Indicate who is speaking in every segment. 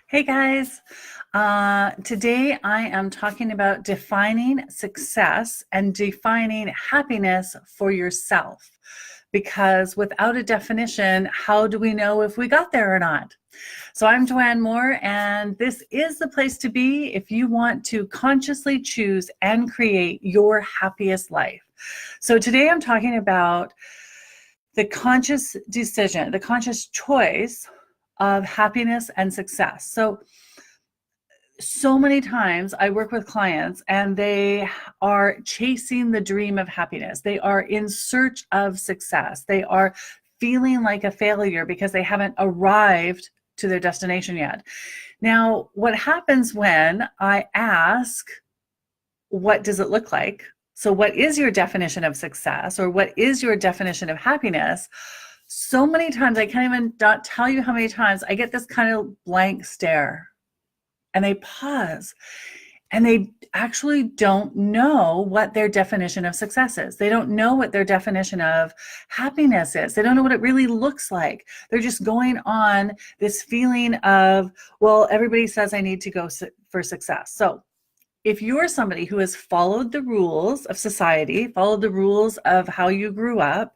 Speaker 1: Hey guys, today I am talking about defining success and defining happiness for yourself. Because without a definition, how do we know if we got there or not? So I'm Joanne Moore, and this is the place to be if you want to consciously choose and create your happiest life. So today I'm talking about the conscious decision, the conscious choice of happiness and success. So many times I work with clients and they are chasing the dream of happiness. They are in search of success. They are feeling like a failure because they haven't arrived to their destination yet. Now, what happens when I ask, what does it look like? So what is your definition of success, or what is your definition of happiness? So many times, I can't even tell you how many times I get this kind of blank stare, and they pause, and they actually don't know what their definition of success is. They don't know what their definition of happiness is. They don't know what it really looks like. They're just going on this feeling of, well, everybody says I need to go for success. So if you're somebody who has followed the rules of society, followed the rules of how you grew up,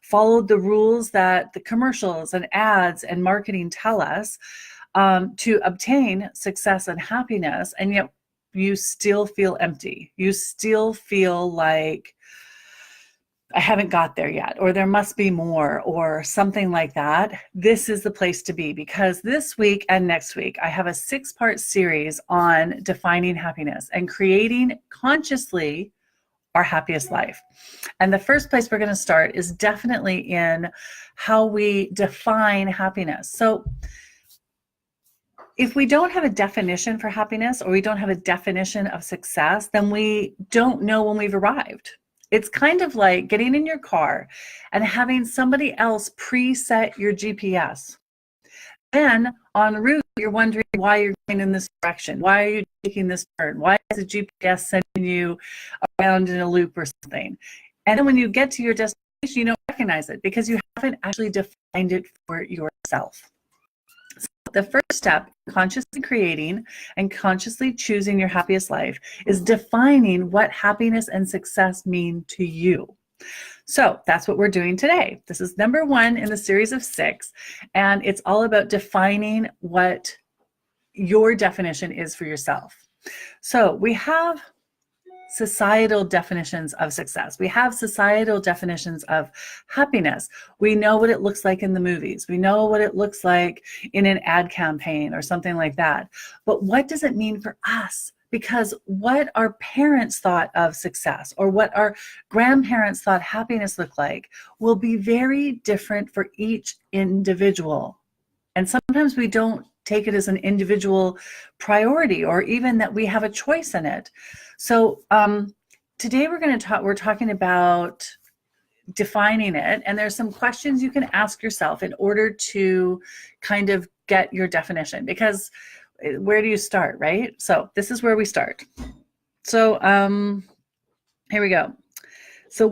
Speaker 1: followed the rules that the commercials and ads and marketing tell us to obtain success and happiness, and yet you still feel empty, you still feel like I haven't got there yet, or there must be more, or something like that, this is the place to be, because this week and next week, I have a 6-part series on defining happiness and creating consciously our happiest life. And the first place we're going to start is definitely in how we define happiness. So if we don't have a definition for happiness, or we don't have a definition of success, then we don't know when we've arrived. It's kind of like getting in your car and having somebody else preset your GPS. Then en route, you're wondering why you're going in this direction. Why are you taking this turn? Why is the GPS sending you around in a loop or something? And then when you get to your destination, you don't recognize it because you haven't actually defined it for yourself. The first step in consciously creating and consciously choosing your happiest life is defining what happiness and success mean to you. So that's what we're doing today. This is number 1 in the series of 6, and it's all about defining what your definition is for yourself. So we have societal definitions of success. We have societal definitions of happiness. We know what it looks like in the movies. We know what it looks like in an ad campaign or something like that. But what does it mean for us? Because what our parents thought of success, or what our grandparents thought happiness looked like, will be very different for each individual. And sometimes we don't take it as an individual priority, or even that we have a choice in it. So today we're talking about defining it, and there's some questions you can ask yourself in order to kind of get your definition, because where do you start, right? So this is where we start. So here we go. So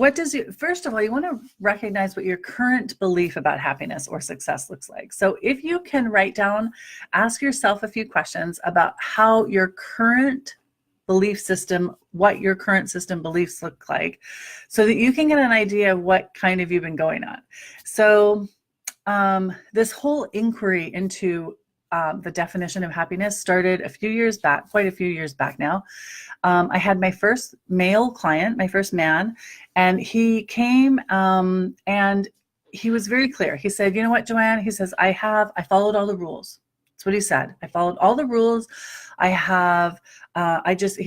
Speaker 1: first of all, you want to recognize what your current belief about happiness or success looks like. So if you can write down, ask yourself a few questions about how your current belief system, what your current system beliefs look like, so that you can get an idea of what kind of you've been going on. So this whole inquiry into the definition of happiness started quite a few years back now. I had my first male client, my first man, and he came and he was very clear. He said, you know what, Joanne? He says, I followed all the rules. That's what he said. I followed all the rules. He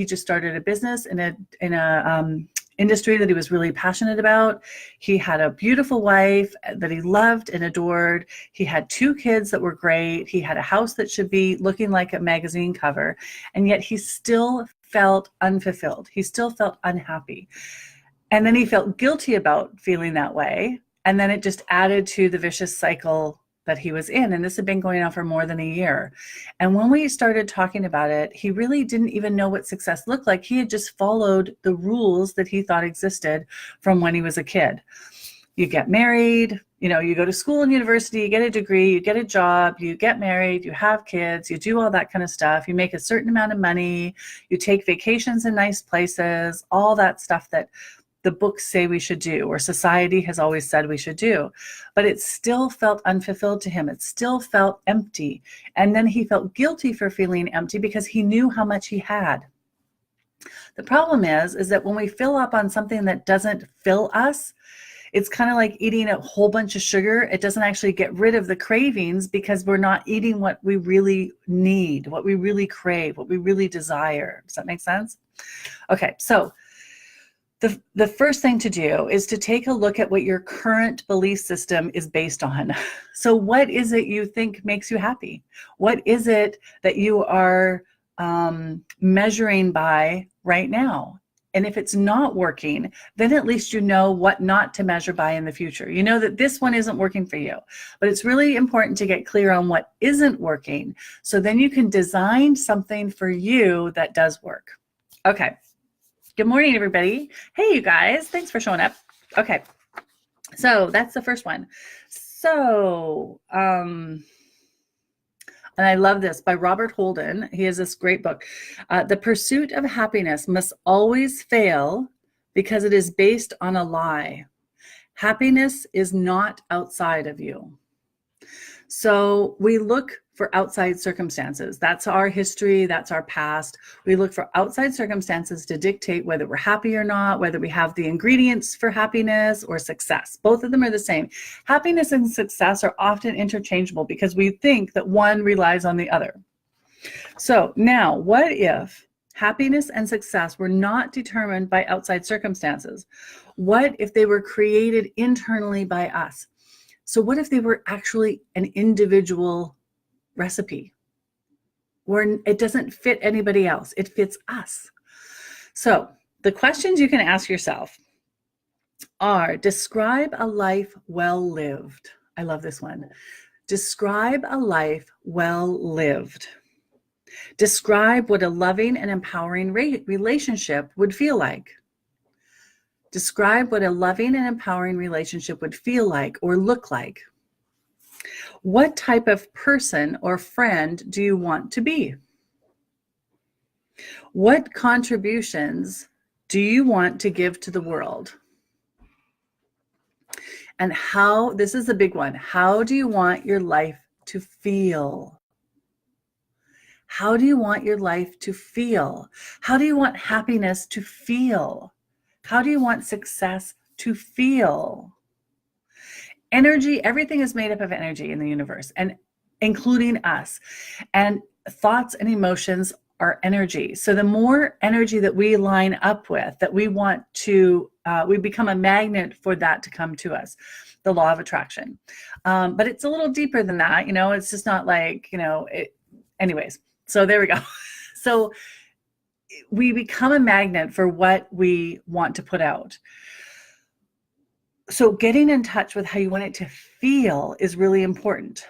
Speaker 1: just started a business in a industry that he was really passionate about. He had a beautiful wife that he loved and adored. He had 2 kids that were great. He had a house that should be looking like a magazine cover. And yet he still felt unfulfilled. He still felt unhappy. And then he felt guilty about feeling that way. And then it just added to the vicious cycle that he was in. And this had been going on for more than a year. And when we started talking about it, he really didn't even know what success looked like. He had just followed the rules that he thought existed from when he was a kid. You get married, you go to school and university, you get a degree, you get a job, you get married, you have kids, you do all that kind of stuff. You make a certain amount of money, you take vacations in nice places, all that stuff that the books say we should do, or society has always said we should do. But it still felt unfulfilled to him. It still felt empty. And then he felt guilty for feeling empty because he knew how much he had. The problem is that when we fill up on something that doesn't fill us, it's kind of like eating a whole bunch of sugar. It doesn't actually get rid of the cravings because we're not eating what we really need, what we really crave, what we really desire. Does that make sense? Okay, so the first thing to do is to take a look at what your current belief system is based on. So what is it you think makes you happy? What is it that you are measuring by right now? And if it's not working, then at least you know what not to measure by in the future. You know that this one isn't working for you, but it's really important to get clear on what isn't working. So then you can design something for you that does work. Okay. Good morning, everybody. Hey, you guys, thanks for showing up. Okay. So that's the first one. So, and I love this by Robert Holden. He has this great book. The pursuit of happiness must always fail because it is based on a lie. Happiness is not outside of you. So we look for outside circumstances. That's our history. That's our past. We look for outside circumstances to dictate whether we're happy or not, whether we have the ingredients for happiness or success. Both of them are the same. Happiness and success are often interchangeable because we think that one relies on the other. So now, what if happiness and success were not determined by outside circumstances? What if they were created internally by us? So what if they were actually an individual recipe where it doesn't fit anybody else? It fits us. So the questions you can ask yourself are: describe a life well lived. I love this one. Describe a life well lived. Describe what a loving and empowering relationship would feel like. Describe what a loving and empowering relationship would feel like or look like. What type of person or friend do you want to be? What contributions do you want to give to the world? And how, this is a big one, how do you want your life to feel? How do you want your life to feel? How do you want happiness to feel? How do you want success to feel? Energy, everything is made up of energy in the universe, and including us. And thoughts and emotions are energy. So the more energy that we line up with, that we want to, we become a magnet for that to come to us, the law of attraction. But it's a little deeper than that, it's just not like, anyways, so there we go. So we become a magnet for what we want to put out. So getting in touch with how you want it to feel is really important.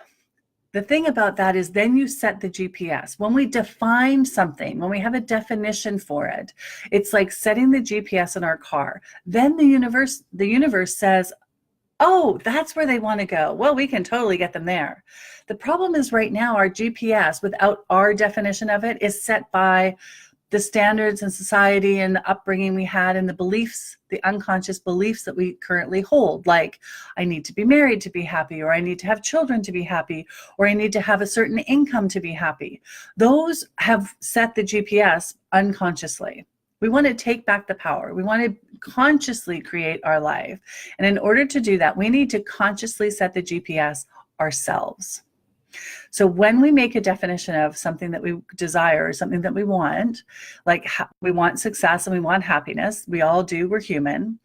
Speaker 1: The thing about that is then you set the GPS. When we define something, when we have a definition for it, it's like setting the GPS in our car. Then the universe says, oh, that's where they want to go. Well, we can totally get them there. The problem is right now our GPS, without our definition of it, is set by the standards and society and the upbringing we had and the beliefs, the unconscious beliefs that we currently hold, like I need to be married to be happy, or I need to have children to be happy, or I need to have a certain income to be happy. Those have set the GPS unconsciously. We want to take back the power. We want to consciously create our life. And in order to do that, we need to consciously set the GPS ourselves. So when we make a definition of something that we desire, or something that we want, like we want success and we want happiness, we all do, we're human.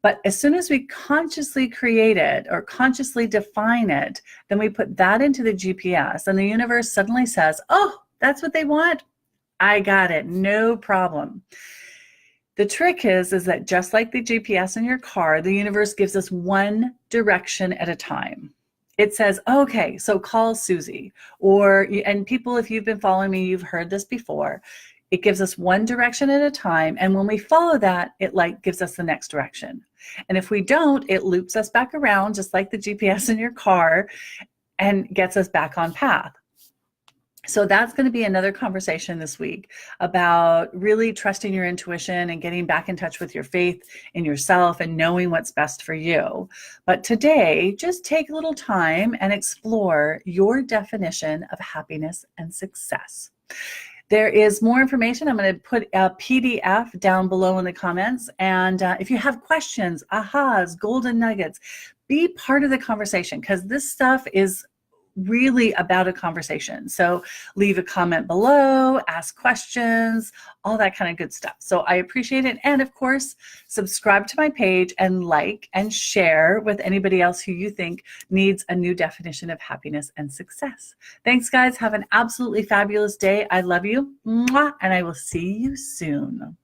Speaker 1: But as soon as we consciously create it or consciously define it, then we put that into the GPS and the universe suddenly says, oh, that's what they want? I got it, no problem. The trick is that just like the GPS in your car, the universe gives us one direction at a time. It says, okay, so call Susie, and people, if you've been following me, you've heard this before. It gives us one direction at a time. And when we follow that, it gives us the next direction. And if we don't, it loops us back around, just like the GPS in your car, and gets us back on path. So that's going to be another conversation this week about really trusting your intuition and getting back in touch with your faith in yourself and knowing what's best for you. But today, just take a little time and explore your definition of happiness and success. There is more information. I'm going to put a PDF down below in the comments. And if you have questions, ahas, golden nuggets, be part of the conversation, because this stuff is really about a conversation. So leave a comment below, ask questions, all that kind of good stuff. So I appreciate it. And of course, subscribe to my page and like and share with anybody else who you think needs a new definition of happiness and success. Thanks, guys. Have an absolutely fabulous day. I love you. Mwah, and I will see you soon.